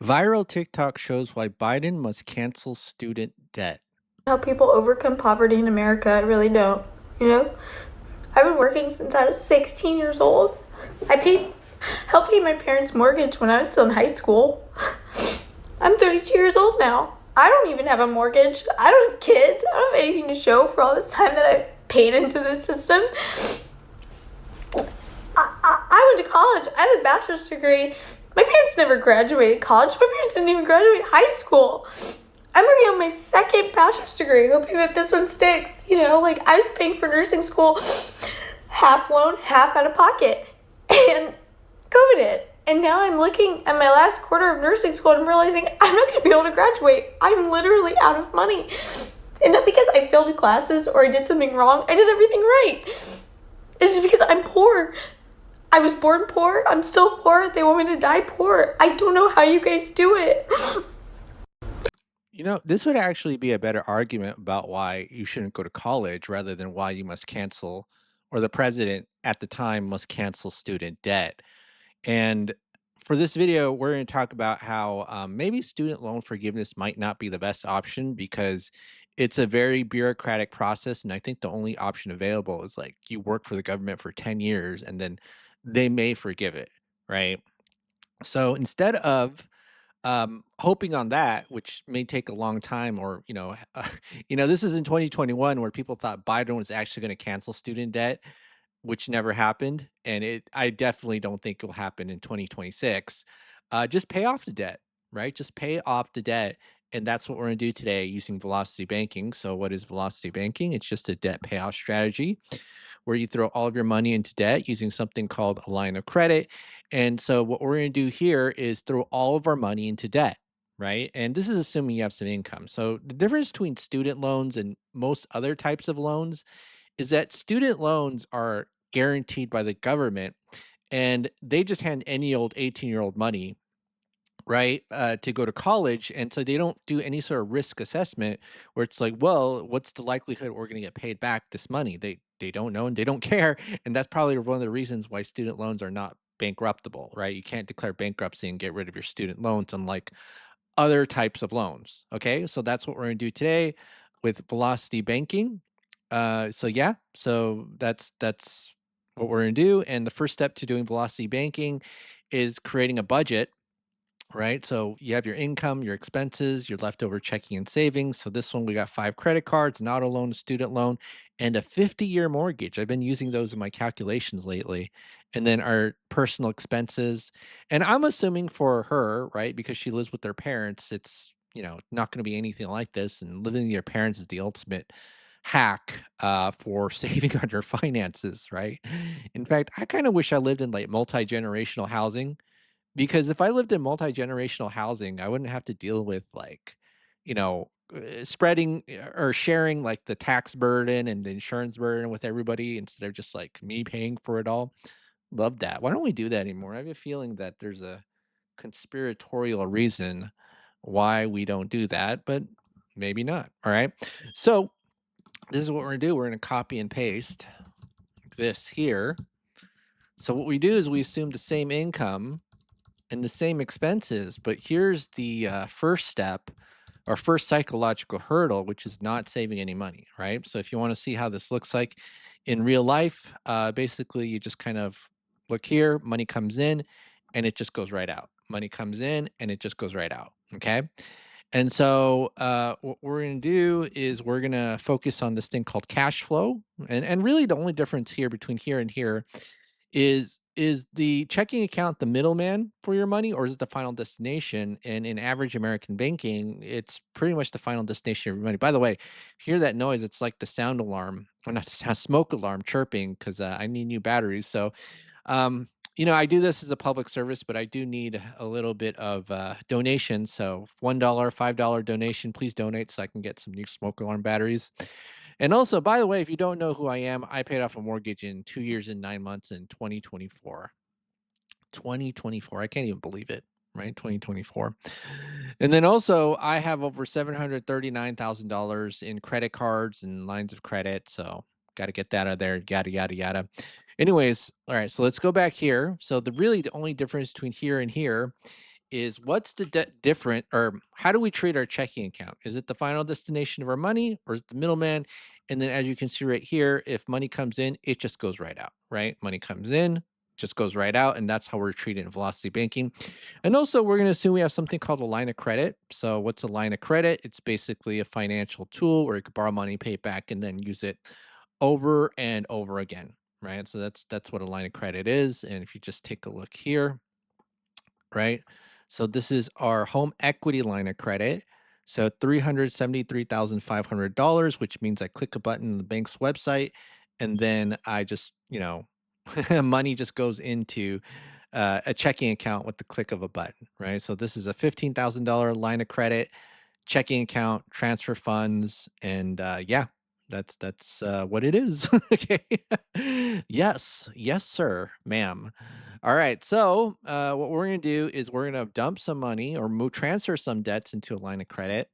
Viral TikTok shows why Biden must cancel student debt. How people overcome poverty in America. I really don't. You know, I've been working since I was 16 years old. Helped pay my parents' mortgage when I was still in high school. I'm 32 years old now. I don't even have a mortgage. I don't have kids. I don't have anything to show for all this time that I've paid into this system. I went to college. I have a bachelor's degree. My parents never graduated college. My parents didn't even graduate high school. I'm working on my second bachelor's degree, hoping that this one sticks. I was paying for nursing school, half loan, half out of pocket. And COVID hit. And now I'm looking at my last quarter of nursing school and I'm realizing I'm not going to be able to graduate. I'm literally out of money. And not because I failed classes or I did something wrong. I did everything right. It's just because I'm poor. I was born poor. I'm still poor. They want me to die poor. I don't know how you guys do it. This would actually be a better argument about why you shouldn't go to college rather than why you must cancel, or the president at the time must cancel student debt. And for this video, we're going to talk about how maybe student loan forgiveness might not be the best option because it's a very bureaucratic process. And I think the only option available is like you work for the government for 10 years and then they may forgive it, right? So instead of hoping on that, which may take a long time, or this is in 2021 where people thought Biden was actually going to cancel student debt, which never happened, and I definitely don't think it will happen in 2026. Just pay off the debt, right? Just pay off the debt, and that's what we're going to do today using velocity banking. So, what is velocity banking? It's just a debt payoff strategy where you throw all of your money into debt using something called a line of credit. And so, what we're going to do here is throw all of our money into debt, right? And this is assuming you have some income. So, the difference between student loans and most other types of loans is that student loans are guaranteed by the government and they just hand any old 18-year-old money, right, to go to college. And so they don't do any sort of risk assessment where it's like, well, what's the likelihood we're going to get paid back this money? They don't know and they don't care. And that's probably one of the reasons why student loans are not bankruptable, right? You can't declare bankruptcy and get rid of your student loans, unlike other types of loans. Okay, so that's what we're going to do today with velocity banking. So that's what we're going to do. And the first step to doing velocity banking is creating a budget, right? So you have your income, your expenses, your leftover checking and savings. So this one, we got 5 credit cards, an auto loan, a student loan, and a 50-year mortgage. I've been using those in my calculations lately. And then our personal expenses. And I'm assuming for her, right, because she lives with her parents, it's, not going to be anything like this. And living with your parents is the ultimate hack for saving on your finances, right? In fact, I kind of wish I lived in like multi-generational housing, because if I lived in multi-generational housing, I wouldn't have to deal with like, spreading or sharing like the tax burden and the insurance burden with everybody instead of just like me paying for it all. Love that. Why don't we do that anymore? I have a feeling that there's a conspiratorial reason why we don't do that, but maybe not. All right. So this is what we're gonna do. We're gonna copy and paste this here. So what we do is we assume the same income and the same expenses. But here's the first step or first psychological hurdle, which is not saving any money, right? So if you want to see how this looks like in real life, basically you just kind of look here, money comes in and it just goes right out. Money comes in and it just goes right out. Okay. And so what we're going to do is we're going to focus on this thing called cash flow. And really the only difference here between here and here is the checking account the middleman for your money, or is it the final destination? And in average American banking, it's pretty much the final destination of your money. By the way, hear that noise? It's like the sound alarm, or not the sound, smoke alarm chirping, because I need new batteries. So, I do this as a public service, but I do need a little bit of donation. So $1, $5 donation, please donate so I can get some new smoke alarm batteries. And also, by the way, if you don't know who I am, I paid off a mortgage in 2 years and 9 months in 2024. 2024. I can't even believe it, right? 2024. And then also, I have over $739,000 in credit cards and lines of credit. So, got to get that out of there, yada, yada, yada. Anyways, all right, so let's go back here. So, the only difference between here and here is what's the different, or how do we treat our checking account? Is it the final destination of our money, or is it the middleman? And then as you can see right here, if money comes in, it just goes right out, right? Money comes in, just goes right out. And that's how we're treated in velocity banking. And also, we're going to assume we have something called a line of credit. So, what's a line of credit? It's basically a financial tool where you could borrow money, pay it back, and then use it over and over again, right? So that's what a line of credit is. And if you just take a look here, right? So this is our home equity line of credit. So $373,500, which means I click a button on the bank's website, and then I just, money just goes into a checking account with the click of a button, right? So this is a $15,000 line of credit, checking account, transfer funds, and yeah, that's what it is. Okay. Yes, yes, sir, ma'am. All right. So what we're gonna do is we're gonna dump some money or move transfer some debts into a line of credit.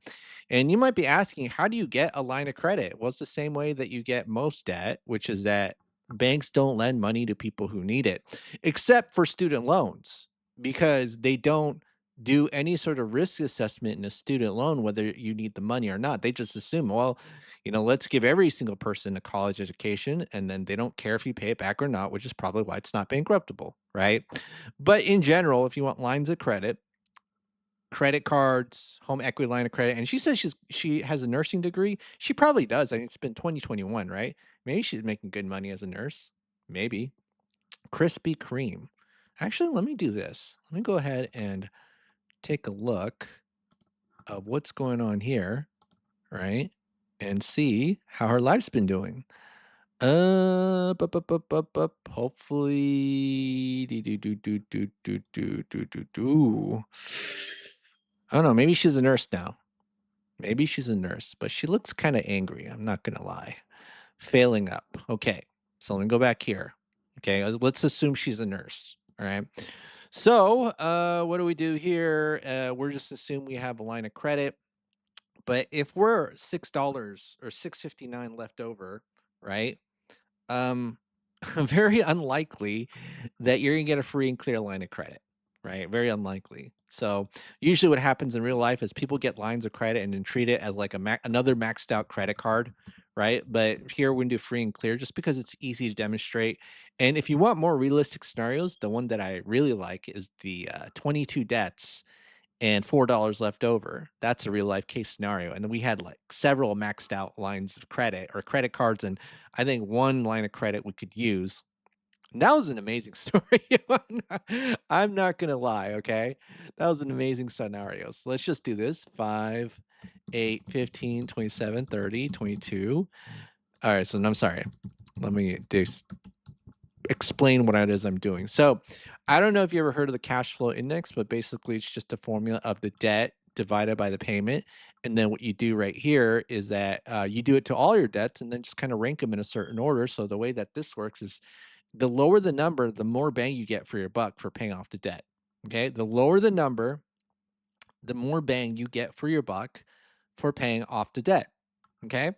And you might be asking, how do you get a line of credit? Well, it's the same way that you get most debt, which is that banks don't lend money to people who need it, except for student loans, because they don't do any sort of risk assessment in a student loan, whether you need the money or not. They just assume, well, let's give every single person a college education, and then they don't care if you pay it back or not, which is probably why it's not bankruptable, right? But in general, if you want lines of credit, credit cards, home equity line of credit, and she says she has a nursing degree. She probably does. I mean, it's been 2021, right? Maybe she's making good money as a nurse. Maybe. Krispy Kreme. Actually, let me do this. Let me go ahead and take a look of what's going on here, right? And see how her life's been doing. Hopefully, do. I don't know. Maybe she's a nurse now. Maybe she's a nurse, but she looks kind of angry. I'm not gonna lie. Failing up. Okay, so let me go back here. Okay, let's assume she's a nurse. All right. So, what do we do here? We're just assume we have a line of credit. But if we're $6 or 6.59 left over, right? Um, very unlikely that you're gonna get a free and clear line of credit, right? Very unlikely. So usually, what happens in real life is people get lines of credit and then treat it as like another maxed out credit card, right? But here we can do free and clear just because it's easy to demonstrate. And if you want more realistic scenarios, the one that I really like is the 22 debts and $4 left over. That's a real life case scenario. And then we had like several maxed out lines of credit or credit cards, and I think one line of credit we could use. And that was an amazing story. I'm not gonna lie, okay? That was an amazing scenario. So let's just do this. 5, 8, 15, 27, 30, 22. All right, so I'm sorry. Let me explain what it is I'm doing. So, I don't know if you ever heard of the cash flow index, but basically it's just a formula of the debt divided by the payment. And then what you do right here is that you do it to all your debts and then just kind of rank them in a certain order. So the way that this works is the lower the number, the more bang you get for your buck for paying off the debt. Okay. The lower the number, the more bang you get for your buck for paying off the debt. Okay.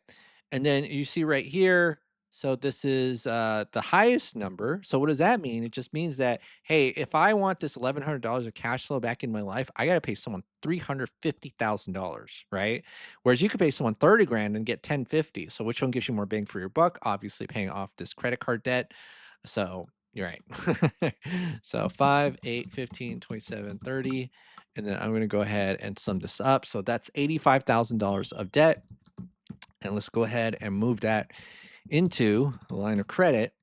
And then you see right here, so this is the highest number. So what does that mean? It just means that, hey, if I want this $1,100 of cash flow back in my life, I got to pay someone $350,000, right? Whereas you could pay someone 30 grand and get 1050. So which one gives you more bang for your buck? Obviously paying off this credit card debt. So you're right. So 5, 8, 15, 27, 30. And then I'm going to go ahead and sum this up. So that's $85,000 of debt. And let's go ahead and move that into the line of credit.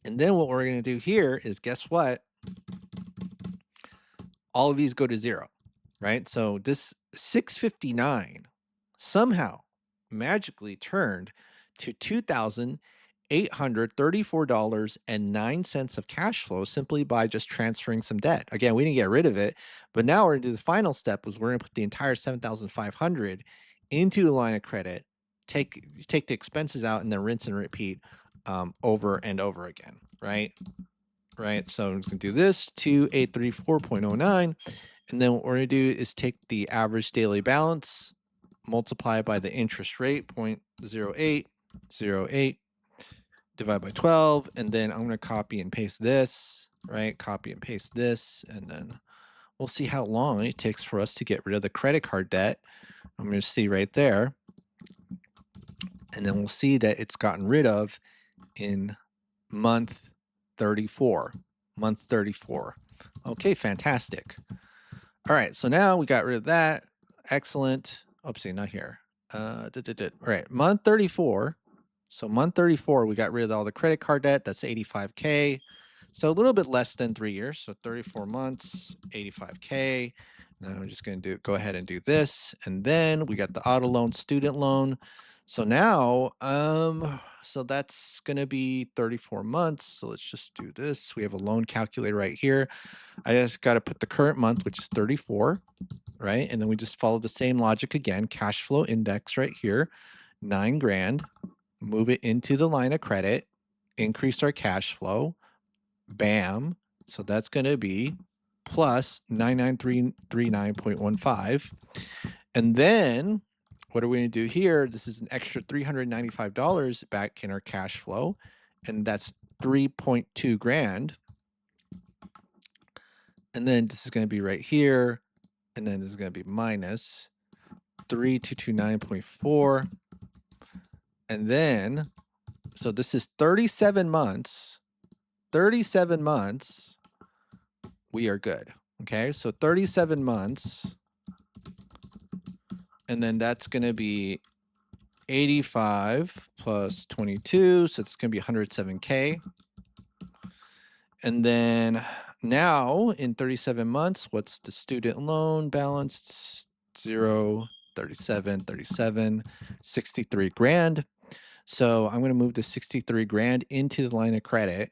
And then what we're going to do here is, guess what? All of these go to zero, right? So this 659 somehow magically turned to $2,834.09 of cash flow simply by just transferring some debt. Again, we didn't get rid of it, but now we're going to do the final step was we're going to put the entire 7,500 into the line of credit, take the expenses out, and then rinse and repeat over and over again, right? Right. So I'm just gonna do this 2834.09. And then what we're gonna do is take the average daily balance, multiply by the interest rate, 0.0808, divide by 12, and then I'm gonna copy and paste this, right? Copy and paste this, and then we'll see how long it takes for us to get rid of the credit card debt. I'm going to see right there. And then we'll see that it's gotten rid of in month 34. Month 34. Okay, fantastic. All right, so now we got rid of that. Excellent. Oopsie, not here. All right, month 34. So month 34, we got rid of all the credit card debt. That's 85K. So a little bit less than 3 years. So 34 months, 85K. Now I'm just going to go ahead and do this. And then we got the auto loan, student loan. So now, so that's going to be 34 months. So let's just do this. We have a loan calculator right here. I just got to put the current month, which is 34, right? And then we just follow the same logic again. Cash flow index right here, 9 grand. Move it into the line of credit, increase our cash flow. Bam. So that's going to be plus 99339.15. And then what are we going to do here? This is an extra $395 back in our cash flow, and that's 3.2 grand. And then this is going to be right here, and then this is going to be minus 3229.4. And then, so this is 37 months. 37 months, we are good. Okay, so 37 months. And then that's going to be 85 plus 22. So it's going to be 107K. And then now in 37 months, what's the student loan balance? 0, 37, 37, 63 grand. So I'm going to move the 63 grand into the line of credit,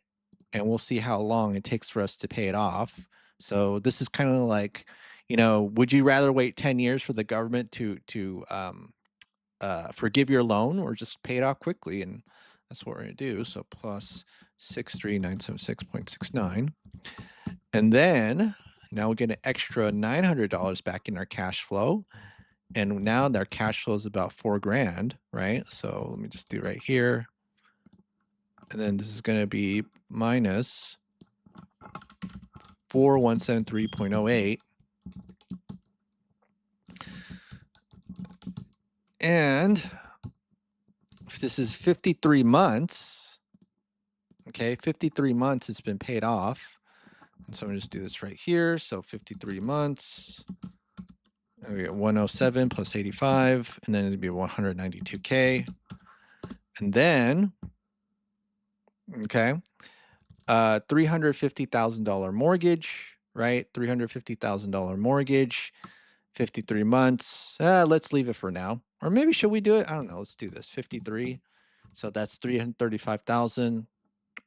and we'll see how long it takes for us to pay it off. So this is kind of like, would you rather wait 10 years for the government to forgive your loan, or just pay it off quickly? And that's what we're going to do. So plus 63976.69. And then now we get an extra $900 back in our cash flow. And now their cash flow is about 4 grand, right? So let me just do right here. And then this is going to be minus 4173.08. And if this is 53 months, okay, 53 months it's been paid off. And so I'm going to just do this right here. So 53 months. And we get 107 plus 85, and then it'd be 192K. And then, okay, $350,000 mortgage, right? $350,000 mortgage, 53 months. Let's leave it for now. Or maybe should we do it? I don't know. Let's do this. 53. So that's 335,000.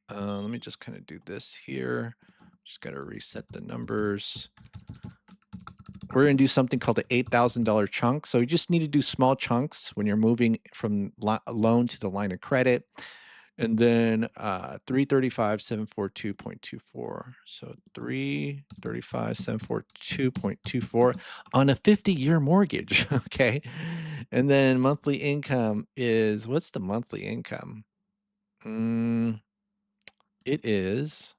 Let me just kind of do this here. Just got to reset the numbers. We're going to do something called the $8,000 chunk. So you just need to do small chunks when you're moving from loan to the line of credit. And then 335,742.24. So 335,742.24 on a 50-year mortgage. Okay. And then monthly income is, what's the monthly income? It is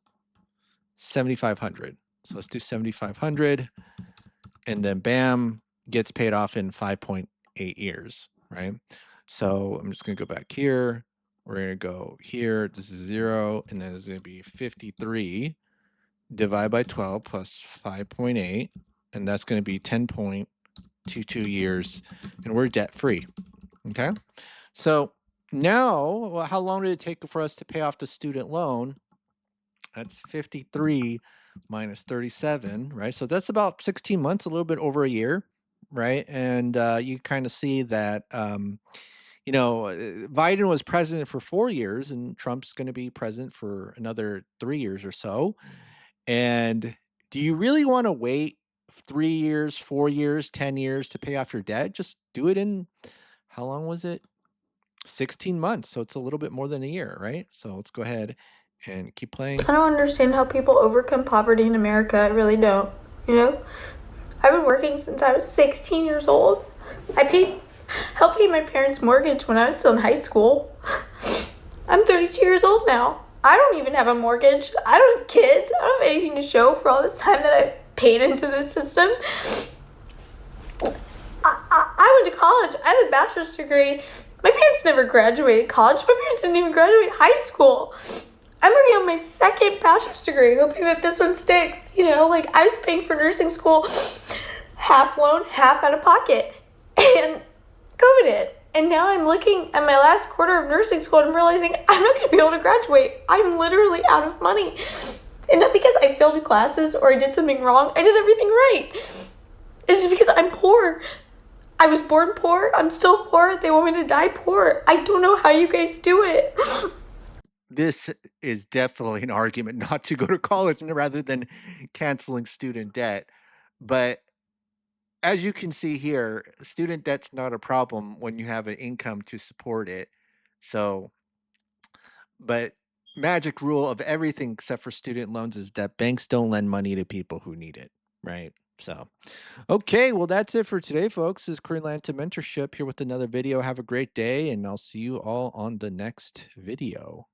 7,500. So let's do 7,500. And then bam, gets paid off in 5.8 years, right? So I'm just going to go back here. We're going to go here. This is 0. And then it's going to be 53 divided by 12 plus 5.8. And that's going to be 10.22 years. And we're debt free. Okay. So now, well, how long did it take for us to pay off the student loan? That's 53 minus 37, right? So that's about 16 months, a little bit over a year, right? And you kind of see that, Biden was president for 4 years, and Trump's going to be president for another 3 years or so. And do you really want to wait 3 years, 4 years, 10 years to pay off your debt? Just do it in, how long was it? 16 months. So it's a little bit more than a year, right? So let's go ahead and keep playing. I don't understand how people overcome poverty in America. I really don't. I've been working since I was 16 years old. I helped pay my parents' mortgage when I was still in high school. I'm 32 years old now. I don't even have a mortgage. I don't have kids. I don't have anything to show for all this time that I've paid into the system. I went to college. I have a bachelor's degree. My parents never graduated college. My parents didn't even graduate high school. I'm working on my second bachelor's degree, hoping that this one sticks. Like I was paying for nursing school, half loan, half out of pocket. And COVID hit. And now I'm looking at my last quarter of nursing school and I'm realizing I'm not going to be able to graduate. I'm literally out of money. And not because I failed classes or I did something wrong. I did everything right. It's just because I'm poor. I was born poor. I'm still poor. They want me to die poor. I don't know how you guys do it. This is definitely an argument not to go to college rather than canceling student debt. But as you can see here, student debt's not a problem when you have an income to support it. So, but magic rule of everything except for student loans is that banks don't lend money to people who need it, right? So, okay, well, that's it for today, folks. This is Korean Mentorship here with another video. Have a great day, and I'll see you all on the next video.